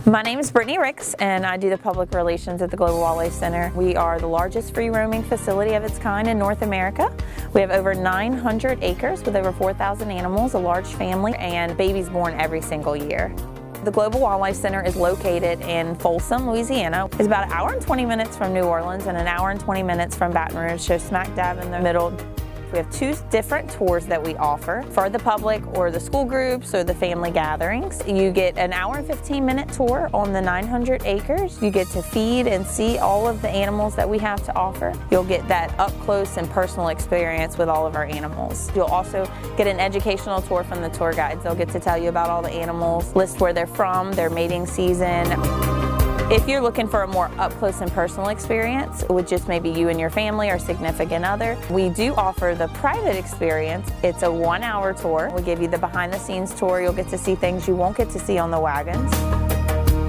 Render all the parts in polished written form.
My name is Brittany Ricks, and I do the public relations at the Global Wildlife Center. We are the largest free roaming facility of its kind in North America. We have over 900 acres with over 4,000 animals, a large family, and babies born every single year. The Global Wildlife Center is located in Folsom, Louisiana. It's about an hour and 20 minutes from New Orleans and an hour and 20 minutes from Baton Rouge, so smack dab in the middle. We have two different tours that we offer for the public or the school groups or the family gatherings. You get an hour and 15-minute tour on the 900 acres. You get to feed and see all of the animals that we have to offer. You'll get that up close and personal experience with all of our animals. You'll also get an educational tour from the tour guides. They'll get to tell you about all the animals, list where they're from, their mating season. If you're looking for a more up-close and personal experience with just maybe you and your family or significant other, we do offer the private experience. It's a 1-hour tour. We give you the behind-the-scenes tour. You'll get to see things you won't get to see on the wagons.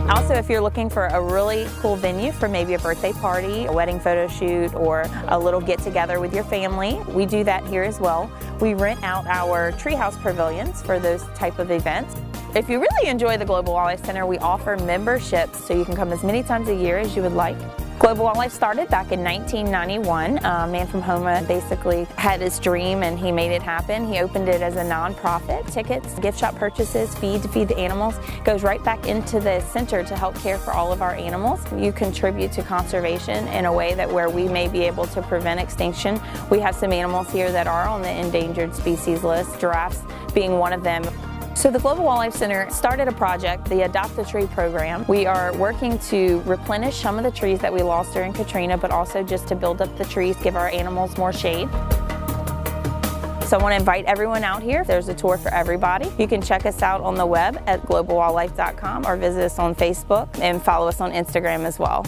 Also, if you're looking for a really cool venue for maybe a birthday party, a wedding photo shoot, or a little get-together with your family, we do that here as well. We rent out our Treehouse pavilions for those type of events. If you really enjoy the Global Wildlife Center, we offer memberships so you can come as many times a year as you would like. Global Wildlife started back in 1991. A man from Houma basically had his dream and he made it happen. He opened it as a nonprofit. Tickets, gift shop purchases, feed to feed the animals goes right back into the center to help care for all of our animals. You contribute to conservation in a way that where we may be able to prevent extinction. We have some animals here that are on the endangered species list, giraffes being one of them. So the Global Wildlife Center started a project, the Adopt a Tree program. We are working to replenish some of the trees that we lost during Katrina, but also just to build up the trees, give our animals more shade. So I want to invite everyone out here. There's a tour for everybody. You can check us out on the web at globalwildlife.com or visit us on Facebook and follow us on Instagram as well.